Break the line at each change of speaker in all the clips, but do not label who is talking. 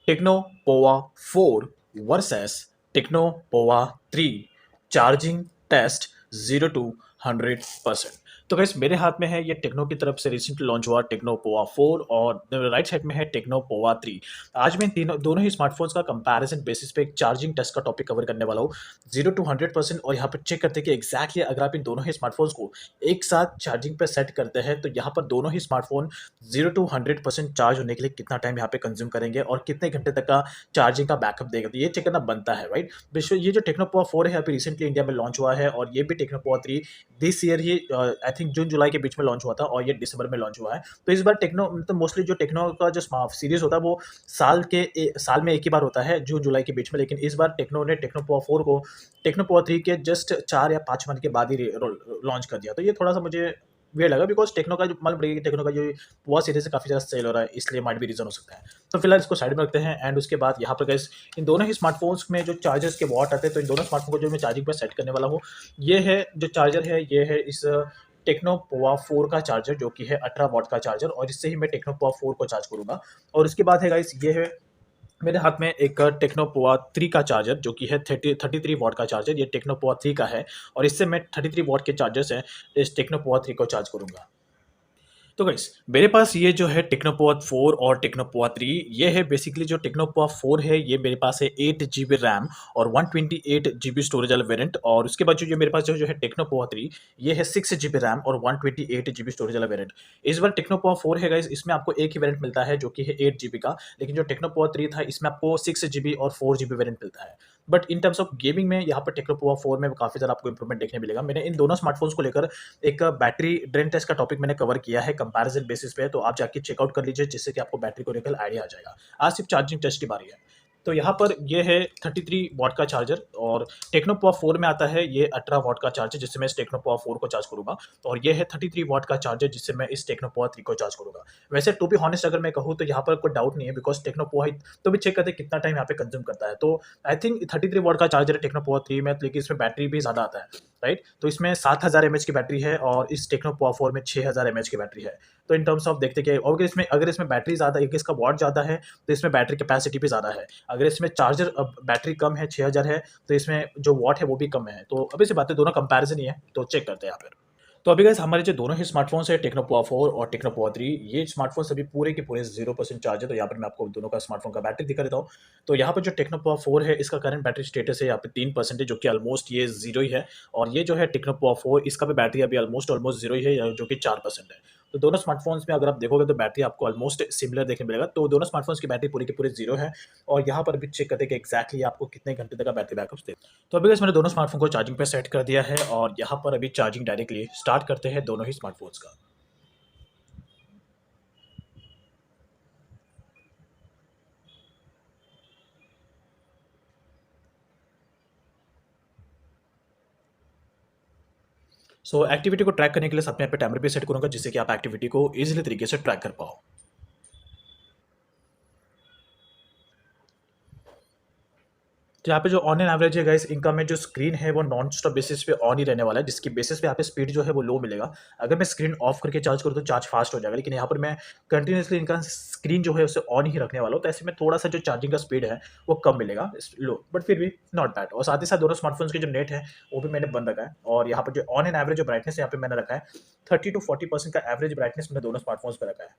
Techno Pova 4 versus Tecno Pova 3 charging test 0 to 100%। तो gas मेरे हाथ में है ये टेक्नो की तरफ से रिसेंटली लॉन्च हुआ टेक्नो पोवा 4 और राइट साइड में है टेक्नो पोवा 3। आज मैं तीनों दोनों ही स्मार्टफोन्स का कंपैरिजन बेसिस पे एक चार्जिंग टेस्ट का टॉपिक कवर करने वाला हूँ 0 to 100%। और यहाँ पर चेक करते हैं कि एग्जैक्टली अगर आप इन दोनों ही स्मार्टफोन्स को एक साथ चार्जिंग पे सेट करते हैं तो यहाँ पर दोनों ही स्मार्टफोन 0 to 100% चार्ज होने के लिए कितना टाइम यहाँ पे कंज्यूम करेंगे और कितने घंटे तक का चार्जिंग का बैकअप देगा, तो ये चेक करना बनता है राइट। विश्व ये जो टेक्नो पोवा 4 है अभी रिसेंटली इंडिया में लॉन्च हुआ है और ये भी टेक्नो पोवा 3 दिस ईयर ही आई थिंक जून जुलाई के बीच में लॉन्च हुआ था और ये दिसंबर में लॉन्च हुआ है। तो इस बार टेक्नो मतलब मोस्टली जो टेक्नो का जो स्मार्ट सीरीज होता है वो साल में एक ही बार होता है जून जुलाई के बीच में, लेकिन इस बार टेक्नो ने टेक्नो पोवा 4 को टेक्नो पोवा 3 के जस्ट 4 या 5 मंथ के बाद ही लॉन्च कर दिया। तो ये थोड़ा सा मुझे वियर्ड लगा बिकॉज टेक्नो का जो मतलब टेक्नो का जो वो सीरीज से काफ़ी ज़्यादा सेल हो रहा है, इसलिए माइट भी रीज़न हो सकता है। तो फिलहाल इसको साइड में रखते हैं एंड उसके बाद यहाँ पर गैस इन दोनों ही स्मार्टफोन्स में जो चार्जर्स के वॉट आते हैं, तो इन दोनों स्मार्टफोन को जो मैं चार्जिंग पर सेट करने वाला हूँ ये है जो चार्जर है ये है इस टेक्नो पोवा 4 का चार्जर जो कि है 18 वॉट का चार्जर और इससे ही मैं टेक्नो पोवा 4 को चार्ज करूँगा। और उसके बाद है गाइस ये है मेरे हाथ में एक टेक्नो पोवा 3 का चार्जर जो कि है 33 वॉट का चार्जर, ये टेक्नो पोवा 3 का है और इससे मैं 33 वॉट के चार्जर से इस टेक्नो पोवा 3 को चार्ज करूँगा। तो गाइस मेरे पास ये जो है टेक्नो पोवा 4 और टेक्नो पोवा 3 ये है बेसिकली जो टेक्नो पोवा 4 है ये मेरे पास है 8 GB रैम और 128 GB स्टोरेज वाला वेरिएंट। और उसके बाद जो मेरे पास जो है टेक्नो पोवा 3 ये है 6 GB रैम और 128 GB स्टोरेज वाला वेरिएंट। इस बार टेक्नो पोवा 4 है गाइस इसमें आपको एक ही वेरिएंट मिलता है जो कि है 8 GB का, लेकिन जो टेक्नो पोवा 3 था इसमें आपको 6 GB और 4 GB वेरिएंट मिलता है। But in terms of gaming में यहाँ पर टेक्नो पोवा 4 में काफ़ी ज़्यादा आपको इंप्रूवमेंट देखने मिलेगा। मैंने इन दोनों स्मार्टफोन्स को लेकर एक बैटरी ड्रेन टेस्ट का टॉपिक मैंने कवर किया है कंपैरिजन बेसिस पे, तो आप जाके चेकआउट कर लीजिए जिससे कि आपको बैटरी को लेकर आइडिया आ जाएगा। आज सिर्फ चार्जिंग टेस्ट की बारी है। तो यहाँ पर ये है 33 वॉट का चार्जर और टेक्नो पोवा 4 में आता है ये 18 वॉट का चार्जर जिससे मैं इस टेक्नो पोवा 4 को चार्ज करूंगा और ये है 33 वॉट का चार्जर जिससे मैं इस टेक्नो पोवा 3 को चार्ज करूंगा। वैसे टू बी हॉनेस्ट अगर मैं कहूँ तो यहाँ पर कोई डाउट नहीं है बिकॉज टेक्नो पोवा तो भी चेक करते हैं कितना टाइम यहाँ पे कंज्यूम करता है। तो आई थिंक 33 वॉट का चार्जर है टेक्नो पोवा 3 में, लेकिन इसमें बैटरी भी ज़्यादा आता है राइट। तो इसमें 7000 mAh की बैटरी है और इस टेक्नो पोवा 4 में 6000 mAh की बैटरी है। तो इन टर्म्स ऑफ देखते कि अगर इसमें बैटरी ज़्यादा है, इसका वॉट ज़्यादा है तो इसमें बैटरी कैपेसिटी भी ज़्यादा है। अगर इसमें चार्जर बैटरी कम है 6000 है तो इसमें जो वॉट है वो भी कम है। तो अभी से बातें दोनों कंपैरिजन ही है, तो चेक करते हैं यहाँ पर। तो अभी गाइस हमारे जो दोनों ही स्मार्टफोन्स है टेक्नो पोवा 4 और टेक्नो पोवा 3 ये स्मार्टफोन्स अभी पूरे के पूरे 0% चार्ज है। तो यहाँ पर मैं आपको दोनों का स्मार्टफोन का बैटरी दिखा देता हूँ। तो यहाँ पर जो टेक्नो पोवा 4 है इसका करंट बैटरी स्टेटस है यहाँ पे 3% है जो कि ऑलमोस्ट ये जीरो ही है। और ये जो है टेक्नो पोवा 4 इसका भी बैटरी अभी ऑलमोस्ट ऑलमोस्ट जीरो ही है जो कि 4% है। तो दोनों स्मार्टफोन्स में अगर आप देखोगे तो बैटरी आपको ऑलमोस्ट सिमिलर देखने मिलेगा। तो दोनों स्मार्टफोन्स की बैटरी पूरी की पूरी जीरो है और यहाँ पर भी चेक करते हैं कि एक्जैक्टली आपको कितने घंटे तक का बैटरी बैकअप दे। तो अभी गाइस मैंने दोनों स्मार्टफोन को चार्जिंग पे सेट कर दिया है और यहाँ पर अभी चार्जिंग डायरेक्टली स्टार्ट करते हैं दोनों ही स्मार्टफोन्स का। सो एक्टिविटी को ट्रैक करने के लिए सबसे यहाँ पे टाइमर भी सेट करूंगा जिससे कि आप एक्टिविटी को इजीली तरीके से ट्रैक कर पाओ। तो यहाँ पे जो ऑन एन एवरेज है गाइस इनका में जो स्क्रीन है वो नॉन स्टॉप बेसिस पे ऑन ही रहने वाला है, जिसकी बेसिस पे यहाँ पे स्पीड जो है वो लो मिलेगा। अगर मैं स्क्रीन ऑफ करके चार्ज करूँ तो चार्ज फास्ट हो जाएगा, लेकिन यहाँ पर मैं कंटिन्यूसली इनका स्क्रीन जो है उसे ऑन ही रखने वाला हूँ, तो ऐसे में थोड़ा सा जो चार्जिंग का स्पीड है वो कम मिलेगा लो, बट फिर भी नॉट बैड। और साथ ही साथ दोनों स्मार्टफोन्स के जो नेट है वो भी मैंने बंद रखा है और यहाँ पर जो ऑन एन एवरेज जो ब्राइटनेस यहाँ पे मैंने रखा है 30 to 40% का एवरेज ब्राइटनेस मैंने दोनों स्मार्टफोन्स पर रखा है।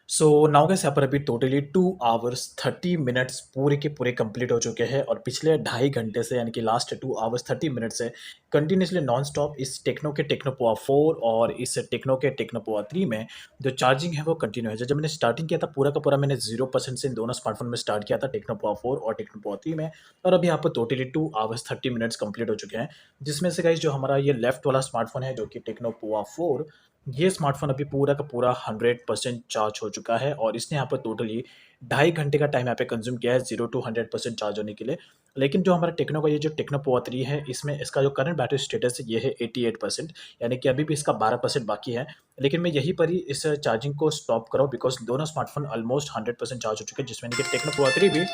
सो नाउ गाइस यहाँ पर अभी टोटली 2 आवर्स 30 मिनट्स पूरे के पूरे कंप्लीट हो चुके हैं और पिछले ढाई घंटे से यानी कि लास्ट 2 आवर्स 30 मिनट से कंटिन्यूसली नॉन स्टॉप इस टेक्नो के टेक्नो पोआ 4 और इस टेक्नो के टेक्नो पोआ 3 में जो चार्जिंग है वो कंटिन्यू है। जब मैंने स्टार्टिंग किया था पूरा का पूरा मैंने 0% से इन दोनों स्मार्टफोन में स्टार्ट किया था, टेक्नो पोआ 4 और टेक्नो पोआ 3 में। और अभी यहाँ पर टोटली 2 आवर्स 30 मिनट्स कंप्लीट हो चुके हैं, जिसमें से गाइस जो हमारा ये लेफ्ट वाला स्मार्टफोन है जो कि टेक्नो पोआ 4, ये स्मार्टफ़ोन अभी पूरा का पूरा 100% चार्ज हो चुका है और इसने यहाँ पर टोटली ढाई घंटे का टाइम यहाँ पे कंज़्यूम किया है 0 टू 100% चार्ज होने के लिए। लेकिन जो हमारा टेक्नो का ये जो टेक्नो पोआ 3 है, इसमें इसका जो करंट बैटरी स्टेटस है ये है 88%, यानी कि अभी भी इसका 12% बाकी है। लेकिन मैं यहीं पर ही इस चार्जिंग को स्टॉप कर रहा हूँ बिकॉज़ दोनों स्मार्टफ़ोन ऑलमोस्ट 100% चार्ज हो चुके हैं, जिसमें यानी कि टेक्नो पोआ 3 भी।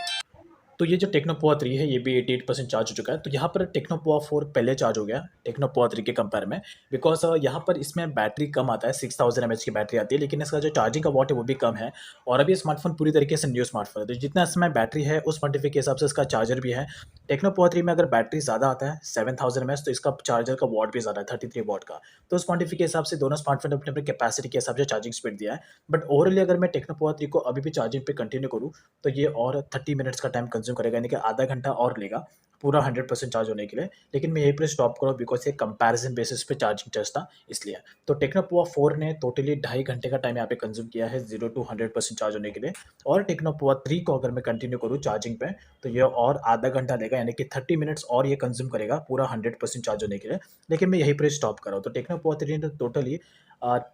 तो ये जो टेक्नो पोआ 3 है ये भी 88% चार्ज हो चुका है। तो यहाँ पर टेक्नो पोआ 4 पहले चार्ज हो गया टेक्नो पोआ 3 के कंपेयर में, बिकॉज़ यहाँ पर इसमें बैटरी कम आता है, 6000 एमएच की बैटरी आती है, लेकिन इसका जो चार्जिंग का वॉट है वो भी कम है। और अभी स्मार्टफोन पूरी तरीके से न्यू स्मार्टफोन है, तो जितना इसमें बैटरी है उस क्वांटिटी के हिसाब से इसका चार्जर भी है। टेक्नो पोआ 3 में अगर बैटरी ज़्यादा आता है 7000 एमएच, तो इसका चार्जर का वॉट भी ज़्यादा है 33 वॉट का। तो उस क्वांटिटी के हिसाब से दोनों स्मार्टफोन अपने अपने कैपेसिटी के हिसाब से चार्जिंग स्पीड दिया है। बट ओवरऑली अगर मैं टेक्नो पोआ 3 को अभी भी चार्जिंग पे कंटिन्यू करूँ तो ये और 30 मिनट्स का टाइम कंज्यूम करेगा, यानी कि आधा घंटा और लेगा पूरा 100% चार्ज होने के लिए। लेकिन मैं यहीं पे स्टॉप करूँ बिकॉज़ ये कंपैरिज़न बेसिस पे चार्जिंग टेस्ट था इसलिए। तो टेक्नो पोआ 4 ने टोटली ढाई घंटे का टाइम यहाँ पे कंज्यूम किया है 0 टू 100% चार्ज होने के लिए। और टेक्नो पोआ 3 को अगर मैं कंटिन्यू करूँ चार्जिंग पे तो ये और आधा घंटा लेगा, यानी कि 30 मिनट्स और ये कंज्यूम करेगा पूरा 100% चार्ज होने के लिए। लेकिन मैं यहीं पे स्टॉप कर रहा हूँ। तो टेक्नो पोआ 3 ने टोटली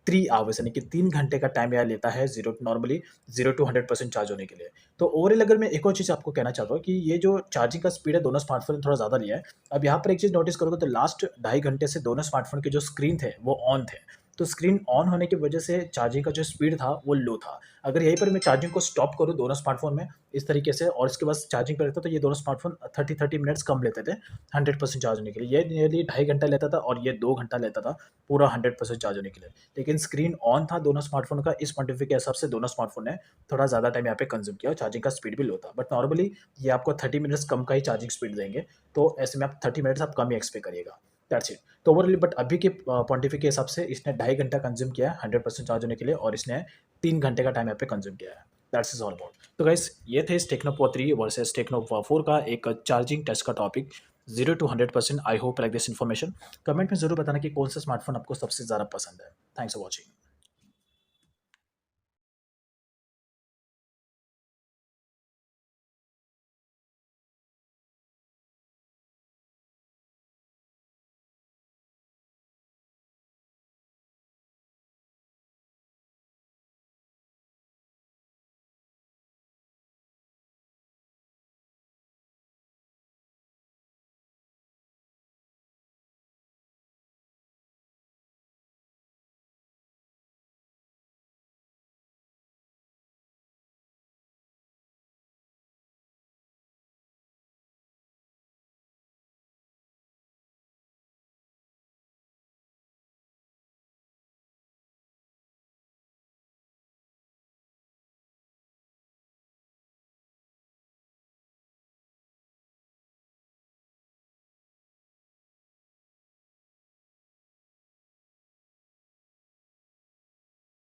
3 आवर्स यानी कि 3 घंटे का टाइम यहाँ लेता है नॉर्मली 0 टू 100% चार्ज होने के लिए। तो ओवरऑल अगर मैं एक और चीज़ आपको कहना चाहता हूँ कि ये जो चार्जिंग का स्पीड है दोनों स्मार्टफ़ोन ने थोड़ा ज़्यादा लिया है। अब यहाँ पर एक चीज़ नोटिस करोगे तो लास्ट ढाई घंटे से दोनों स्मार्टफ़ोन के जो स्क्रीन थे वो ऑन थे। तो स्क्रीन ऑन होने की वजह से चार्जिंग का जो स्पीड था वो लो था। अगर यहीं पर मैं चार्जिंग को स्टॉप करूँ दोनों स्मार्टफ़ोन में इस तरीके से और इसके बाद चार्जिंग पे रखता तो ये दोनों स्मार्टफ़ोन 30 मिनट्स कम लेते थे 100% चार्ज होने के लिए। ये नियरली ढाई घंटा लेता था और ये 2 घंटा लेता था पूरा 100% चार्ज होने के लिए। लेकिन स्क्रीन ऑन था दोनों स्मार्टफ़ोन का, इस पॉइंट ऑफ व्यू के हिसाब से दोनों स्मार्टफ़ोन ने थोड़ा ज़्यादा टाइम यहाँ पे कंज़्यूम किया और चार्जिंग का स्पीड भी लो था। बट नॉर्मली ये आपको 30 मिनट्स कम का ही चार्जिंग स्पीड देंगे, तो ऐसे में आप 30 मिनट्स आप कम ही एक्सपेक्ट करिएगा। That's it. तो ओवरऑल बट अभी के पॉइंट ऑफ व्यू के हिसाब से इसने ढाई घंटा कंज़्यूम किया है 100% चार्ज होने के लिए और इसने 3 घंटे का टाइम यहाँ पे कंज़्यूम किया है। That's is all about. तो गाइस ये थे इस टेक्नो पोआ 3 वर्सेस टेक्नो पोआ 4 का एक चार्जिंग टेस्ट का topic 0 to 100%। I hope like this information. Comment में ज़रूर बताना कि कौन सा स्मार्टफ़ोन आपको सबसे ज़्यादा पसंद है। Thanks for watching.